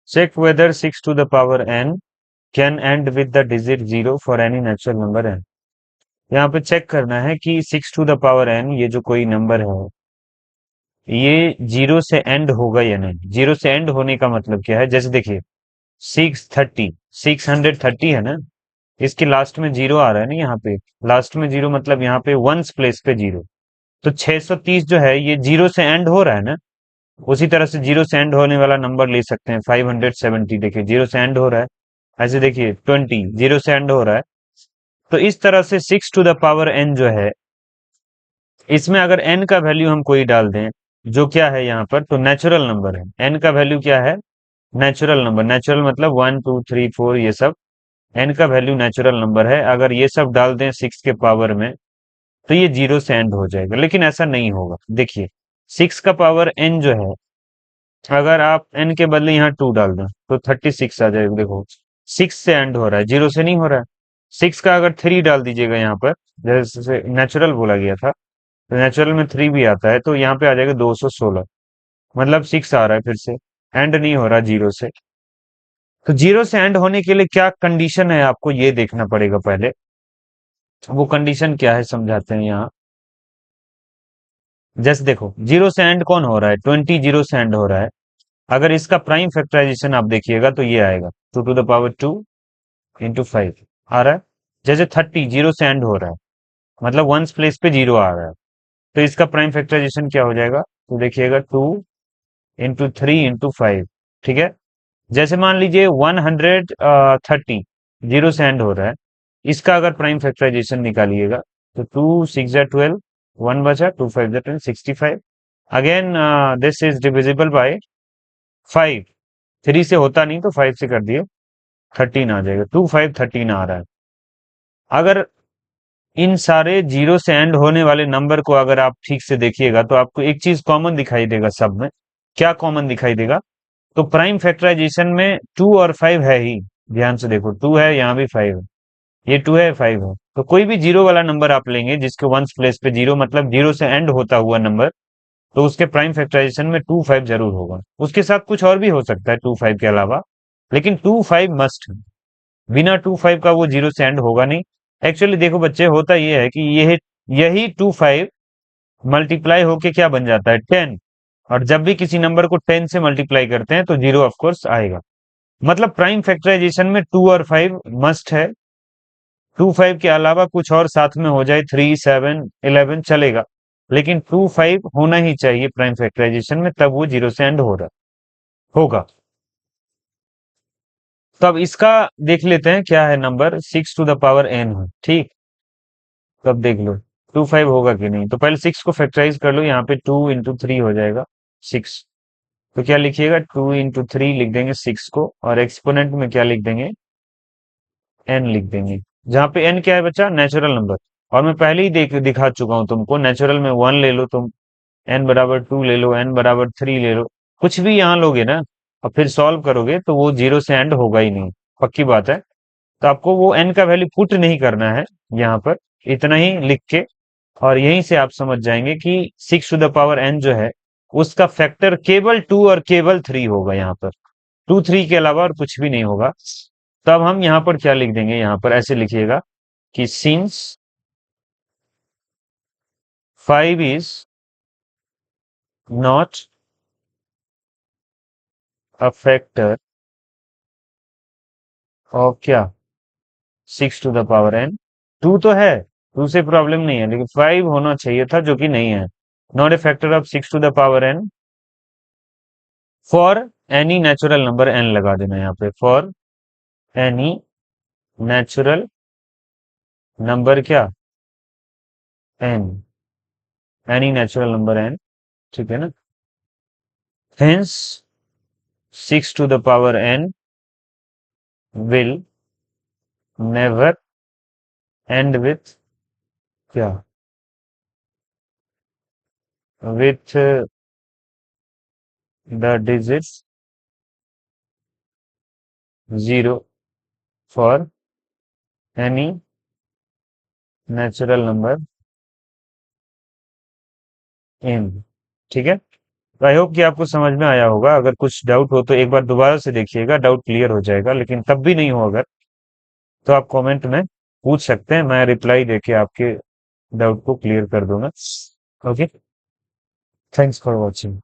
Check whether 6 to the power n can end with the digit 0 for any natural number n। यहाँ पे check करना है कि 6 to the power n ये जो कोई नंबर है ये जीरो से एंड होगा या नहीं। जीरो से एंड होने का मतलब क्या है, जैसे देखिए 630, 630 है ना, इसके लास्ट में जीरो आ रहा है ना, यहाँ पे लास्ट में जीरो मतलब यहाँ पे वंस प्लेस पे जीरो। तो 630 जो है ये जीरो से एंड हो रहा है ना, उसी तरह से जीरो से एंड होने वाला नंबर ले सकते हैं 570। देखिए जीरो से एंड हो रहा है, ऐसे देखिए 20 जीरो से एंड हो रहा है। तो इस तरह से 6 टू द पावर n जो है, इसमें अगर n का वैल्यू हम कोई डाल दें जो क्या है यहाँ पर, तो नेचुरल नंबर है। n का वैल्यू क्या है, नेचुरल नंबर। नेचुरल मतलब 1 2 3 4 ये सब n का वैल्यू नेचुरल नंबर है। अगर ये सब डाल दें 6 के पावर में तो ये जीरो से एंड हो जाएगा, लेकिन ऐसा नहीं होगा। देखिए 6 का पावर n जो है, अगर आप n के बदले यहाँ 2 डाल दें तो 36 आ जाएगा। देखो 6 से एंड हो रहा है, जीरो से नहीं हो रहा है। 6 का अगर 3 डाल दीजिएगा यहाँ पर, जैसे नेचुरल बोला गया था, तो नेचुरल में 3 भी आता है, तो यहाँ पे आ जाएगा 216। मतलब 6 आ रहा है, फिर से एंड नहीं हो रहा जीरो से। तो जीरो से एंड होने के लिए क्या कंडीशन है आपको ये देखना पड़ेगा पहले। वो कंडीशन क्या है समझाते हैं यहाँ। जैसे देखो जीरो से एंड कौन हो रहा है, 20 जीरो से एंड हो रहा है। अगर इसका प्राइम फैक्टराइजेशन आप देखिएगा तो ये आएगा 2 to the power 2 into 5 आ रहा है। जैसे 30 जीरो से एंड हो रहा है, मतलब वंस प्लेस पे जीरो आ रहा है, तो इसका प्राइम फैक्टराइजेशन क्या हो जाएगा, तो देखिएगा 2 into 3 into 5। ठीक है। जैसे मान लीजिए 130 जीरो से एंड हो रहा है, इसका अगर प्राइम फैक्टराइजेशन निकालिएगा तो 2 6 12, 1 बचा, 2 5 10, 65। Again this is divisible by 5। 3 से होता नहीं तो 5 से कर दिए, 13 आ जाएगा। 2513 आ रहा है। अगर इन सारे जीरो से एंड होने वाले नंबर को अगर आप ठीक से देखिएगा तो आपको एक चीज कॉमन दिखाई देगा सब में। क्या कॉमन दिखाई देगा, तो प्राइम फैक्टराइजेशन में 2 और 5 है ही। ध्यान से देखो 2 है, यहाँ भी 5 है, ये 2 है 5 है। तो कोई भी जीरो वाला नंबर आप लेंगे जिसके वंस प्लेस पे जीरो मतलब जीरो से एंड होता हुआ नंबर, तो उसके प्राइम फैक्टराइजेशन में 2 5 जरूर होगा। उसके साथ कुछ और भी हो सकता है 2 5 के अलावा, लेकिन 2 5 मस्ट है। बिना 2 5 का वो जीरो से एंड होगा नहीं। एक्चुअली देखो बच्चे, होता ये है कि यही 2 5 मल्टीप्लाई होके क्या बन जाता है, 10। और जब भी किसी नंबर को 10 से मल्टीप्लाई करते हैं तो जीरो ऑफकोर्स आएगा। मतलब प्राइम फैक्टराइजेशन में 2 और 5 मस्ट है। 2 5 के अलावा कुछ और साथ में हो जाए, 3 7 11 चलेगा, लेकिन 2 5 होना ही चाहिए प्राइम फैक्टराइजेशन में, तब वो जीरो से एंड हो रहा होगा। तो अब इसका देख लेते हैं क्या है number, 6 to the power n है। ठीक, तो अब देख लो 2 5 होगा कि नहीं। तो पहले 6 को फैक्टराइज कर लो, यहाँ पे 2 into 3 हो जाएगा 6। तो क्या लिखिएगा, 2 into 3 लिख देंगे 6 को, और एक्सपोनेंट में क्या लिख देंगे, n लिख देंगे। जहाँ पे n क्या है बच्चा, नेचुरल नंबर। और मैं पहले ही दिखा चुका हूं तुमको, नेचुरल में 1 ले लो तुम, n बराबर 2 ले लो, n बराबर 3 ले लो, कुछ भी यहाँ लोगे ना और फिर सॉल्व करोगे तो वो जीरो से एंड होगा ही नहीं, पक्की बात है। तो आपको वो n का वैल्यू पुट नहीं करना है यहाँ पर, इतना ही लिख के, और यहीं से आप समझ जाएंगे कि 6 to the power n जो है उसका फैक्टर केवल 2 और केवल 3 होगा यहाँ पर। 2 3 के अलावा और कुछ भी नहीं होगा। तब हम यहाँ पर क्या लिख देंगे, यहाँ पर ऐसे लिखिएगा कि since 5 is not a factor of क्या, 6 to the power n। 2 तो है, 2 से प्रॉब्लम नहीं है, लेकिन 5 होना चाहिए था जो कि नहीं है। Not a factor of 6 to the power n for any natural number n लगा देना यहाँ पे, फॉर एनी नेचुरल नंबर क्या, n, any natural number n। ठीक है ना। Hence 6 to the power n will never end with क्या, with the digit 0 for any natural number n। ठीक है। तो आई होप कि आपको समझ में आया होगा। अगर कुछ डाउट हो तो एक बार दोबारा से देखिएगा, डाउट क्लियर हो जाएगा। लेकिन तब भी नहीं हो अगर, तो आप कमेंट में पूछ सकते हैं, मैं रिप्लाई देके आपके डाउट को क्लियर कर दूंगा। Okay, thanks for watching.